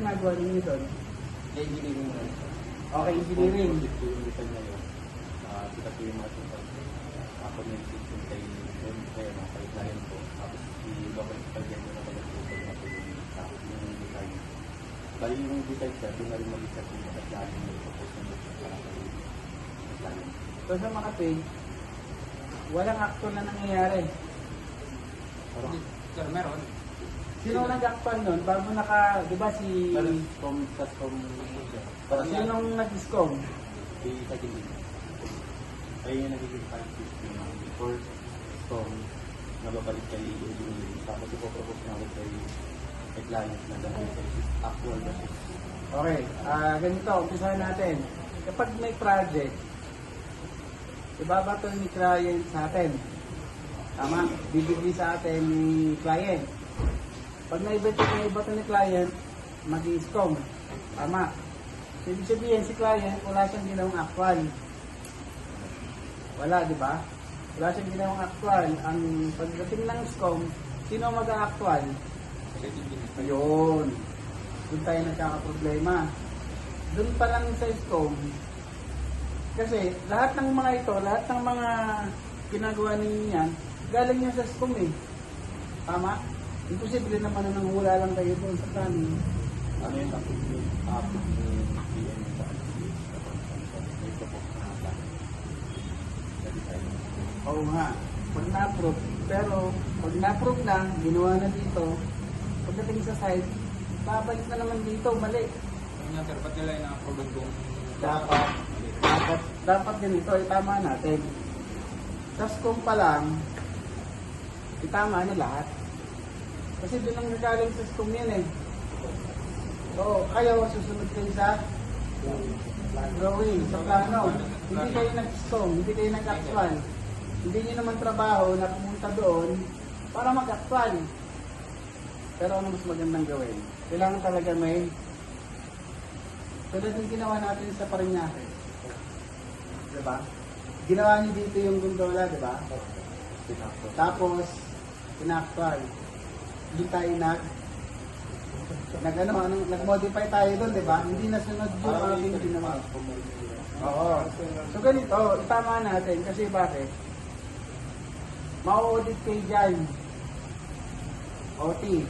ginagawa ninyo doon? Engineering na. Okay, engineering. Ito yung design na yun. Kita po yung mga tutal. Ako na yung system kay Don, kaya mga kay client ko. Tapos i-govern ko kaya na pag-tutal na po yung design. Bali yung design siya, doon na rin mag-isa po yung pagkaklarin yung proposal na para kay client. So sa Makati, walang action na nangyayari. Sir, meron. Sino nag-actual nun? Bago di ba si... Parang Satcom siya. Parang Sinong nag-discom? si Sajin. Ayun yung nagiging time system before storm nababalik kay engineering. Tapos ipopropose na ulit kay client na dahil sa actual versus. Okay, ganito, umpisahan natin. Kapag may project, ibabato ni client sa atin. Tama? Bibigay sa atin ni client. Pag naibato ni client, mag-i-scom. Tama? Ibig sabihin, si client, wala siyang ginawang actual. Wala, di ba? Wala siyang ginawang actual. Ang pagdating ng scom, sino mag-actual? Ayun. Doon tayo nagkakaproblema. Doon pa lang sa scom, kasi lahat ng mga ito, lahat ng mga ginagawa ninyo yan, galing nyo sa scom eh. Tama? Imposible naman na nanghula lang kayo doon sa planning. Ano yung tapos yung tapos yung PM sa may propose na plan sa design. Oo nga. Pag na-approve, pero pag na-approve na, ginawa na dito, pagdating sa site, babalik na naman dito, mali. Ano nga sir, ba't nila yung na-approve kung Dapat ganito, itama natin. Tapos kung pa lang, itama na lahat. Kasi doon ang nagaling sa SCOM yan eh. So, kayo, susunod kayo sa drawing, sa plano. Hindi kayo nag-SCOM, hindi kayo nag-actual. Hindi nyo naman trabaho na pumunta doon para mag-actual. Pero ano mas magandang gawin? Kailangan talaga may tulad ng ginawa natin sa Parañaque. Diba? Ginawa niyo dito yung gondola, diba? Tapos, pinaktual. Doon tayo nag-modify tayo doon, diba? Hindi nasunod yung ating ginawa. Oo. So ganito, itama natin kasi bakit? Mau-audit kayo dyan. OT.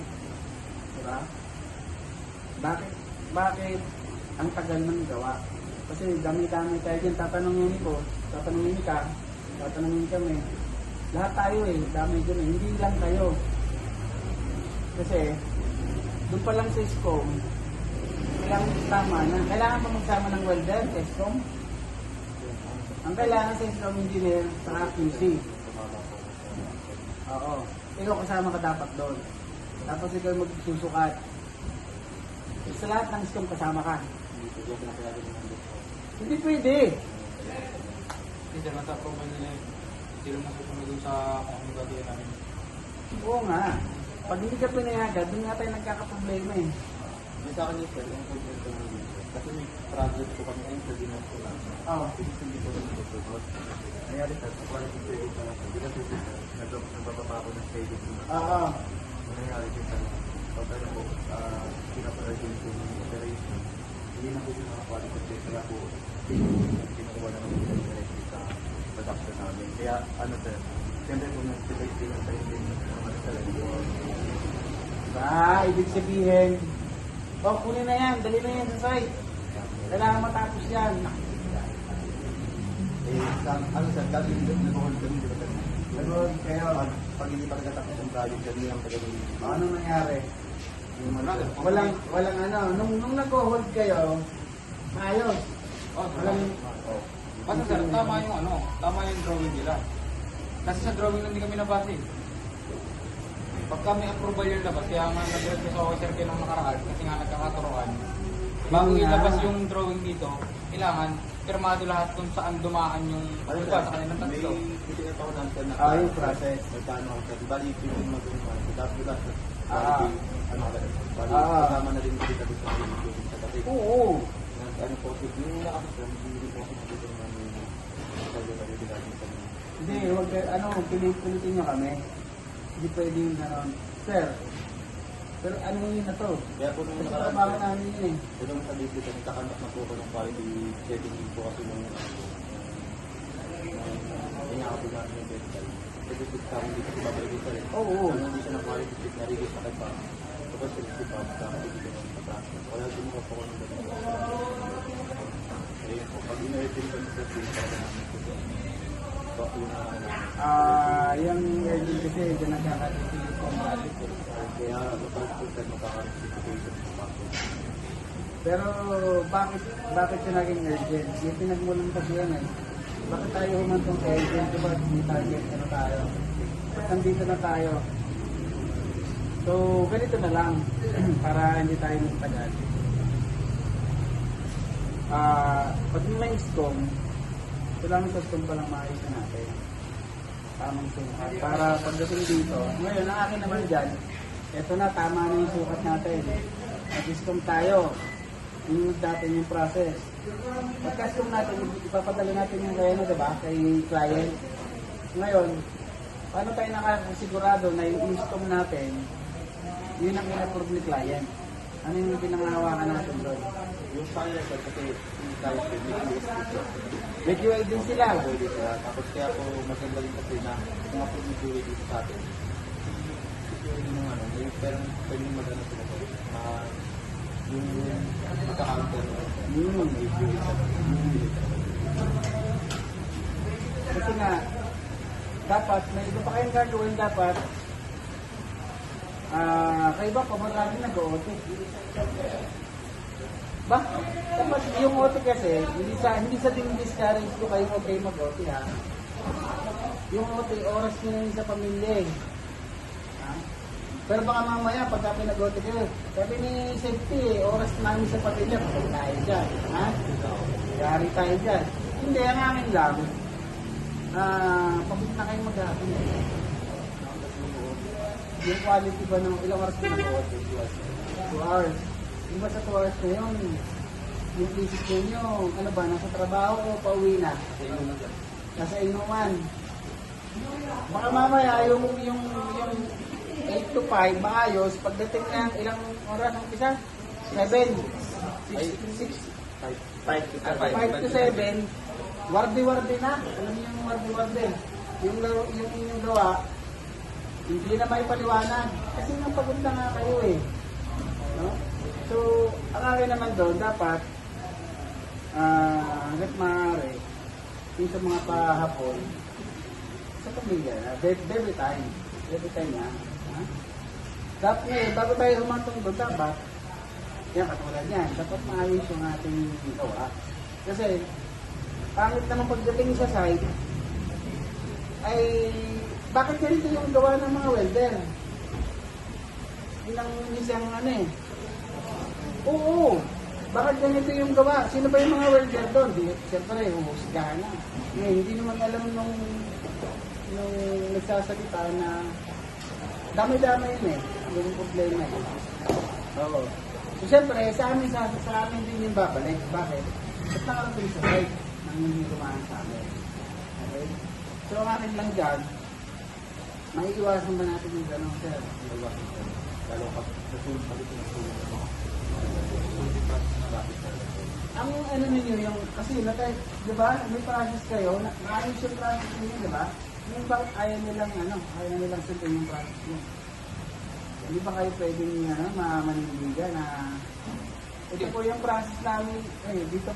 Diba? Bakit ang tagal ng gawa? Kasi dami-dami tayo dyan. Tatanungin ko, tatanungin ka, tatanungin kami. Lahat tayo eh, dami dyan eh. Hindi lang kayo. Kasi, doon pa lang sa SCOM, kailangan tama na. Kailangan pa magsama ng welder sa SCOM. Ang kailangan sa SCOM engineer sa QC. Oo. Ikaw kasama ka dapat doon. Tapos ikaw magsusukat. Sa lahat ng SCOM kasama ka. Hindi pwede. Hindi sir, nasa-approve nila yun. Hindi naman susunod sa kung anong gagawin namin. Oo nga. Pag hindi ka pinayagan, doon nga tayo nagkakaproblema eh. Yung sa akin yung sir, yung project ko namin. Kasi may project ko kami ngayon sa dinas ko lang. Oo. Hindi ko rin susunod. Nangyari sir, sa quality credit na lang. Hindi na susunod. Nagpapapa ako ng credit na. Oo. Nangyari din sa pag ano po, pinaparagin ko yung operation. Hindi na po yung mga quality credit. Kaya po, kinukuha na naman yung directly sa production namin. Kaya ano sir, siyempre po nag-divide din ang sarili ng mga talaga. Ibig sabihin, kunin na yan, dali na yan sa site. Kailangan matapos yan. Ano sir, dati nag-hold kami, di ba sir? Nag-hold kayo. Pag hindi pa nagtatapos yung project, kami ang tagagawin. Anong nangyari? Walang ano, nung nag-hold kayo, maayos. Walang, Basta sir, tama yung drawing nila. Kasi sa drawing lang hindi kami nabase. Pag kami approval yung labas, kaya nga nag-request sa officer kayo ng nakaraan kasi nga nagkakaturoan. Bago ilabas yung drawing dito, kailangan pirmado lahat kung saan dumaan yung iba sa kanilang tatlo. May tinatawag lang sir na yung process. magkano ako sir. Bali, yung mag-yung tapos ano ka bali, kasama na rin dito sa communication sa kasi. Oo. Ano po, yung nakapos hindi po dito namin yung Hindi, pilit-pilitin nyo kami. Hindi pwede yung gano'n. Sir, Pero ano yun na to? Kaya po nung Kasi nakaraan trabaho po, namin yun eh. Tulong sa dito kasi nagkakandak na po ako ng quality checking din po kasi nung inaako namin yung dental. Kasi kami dito sa babay dito rin. Oo, oo. Ano hindi siya na quality check, narigis sa kanya. Tapos sa pa, kami dito naman sa practice. Kaya dumuha po ako ng ganito. Ayun po, pag in-airpin ko sa practice, para namin po ito. So, yun Yung urgent kasi dyan nagkakatitig ko matik eh. kaya napag-pultan magkakaroon sa practice. Pero bakit siya naging urgent? Yung pinagmulang kasi yan eh. Bakit tayo humantong sa urgent? Diba hindi target ano tayo? Ba't nandito na tayo? So ganito na lang para hindi tayo magtagal. Pag may ISCOM, kailangan sa ISCOM pa lang maayos na natin. Tamang sukat. Para pagdating dito, ngayon ang akin naman dyan, eto na, tama na yung sukat natin. Mag-ISCOM tayo. Inunod natin yung process. Pagka-ISCOM natin, ipapadala natin yung kaya na, diba? Kay client. Ngayon, paano tayo nakasigurado na yung ISCOM natin, yun ang in-approve ni client? Ano yung pinangahawakan natin doon? Yung fire kasi yung tayo May QA din sila. Tapos kaya po maganda rin kasi na kung ako yung QA dito sa atin. Yung ano, yung pero pwedeng maganda sila po. Yung magka-counter may QA sa Kasi nga, dapat, may iba pa kayong gagawin dapat, kayo ba, pamarami nag-OT? Ba? Dapat yung OT kasi, hindi sa din-discourage ko kayo okay mag-OT ha. Yung OT, oras nyo na yun sa pamilya eh. Ha? Pero baka mamaya, pagka pinag-OT kayo, sabi ni safety eh, oras namin sa pamilya, kapag tayo dyan. Ha? Yari tayo dyan. Hindi, ang akin lang, pagod na kayo mag-OT. Yung quality ba ng ilang oras na nag-OT? 2 hours. Yung ba sa 2 hours na yun, yung thesis ninyo, ano ba, nasa trabaho o pauwi na? Nasa inuman. Baka mamaya yung 8 to 5, maayos, pagdating ng ilang oras ng isa? 7? 5 to 7, wardi-wardi na. Alam niyo yung wardi-wardi. Yung inyong gawa, hindi na may paliwanag. Kasi nang pagod na nga kayo eh. No? So, ang akin naman doon, dapat, hanggat maaari, yung sa mga pahapon, sa pamilya, every time na. Ha? Dapat ngayon, bago tayo humantong doon, dapat, yan, katulad yan, dapat maayos yung ating gawa. Kasi, pangit naman pagdating sa site, ay, bakit ganito yung gawa ng mga welder? Ilang isang ano eh. Oo, bakit ganito yung gawa? Sino ba yung mga welder doon? Siyempre, humusgahan na. Hindi naman alam nung nagsasalita na dami-dami yun eh. Yung problema eh. Oo. So, siyempre, sa amin din yung babalik. Bakit? Ba't nakarating sa site nang hindi tumahan sa amin? Okay? So, ang akin lang dyan, maiiwasan ba natin yung gano'n, sir? Maiiwasan ko. Lalo pag nasulong pa dito ng sulong ako. Ang ano ninyo yung, kasi di ba, may process kayo, naayos yung process ninyo, di ba? Yung bakit ayaw nilang sundin yung process nyo? Hindi ba kayo pwedeng mamaniligan na ito po yung process namin, dito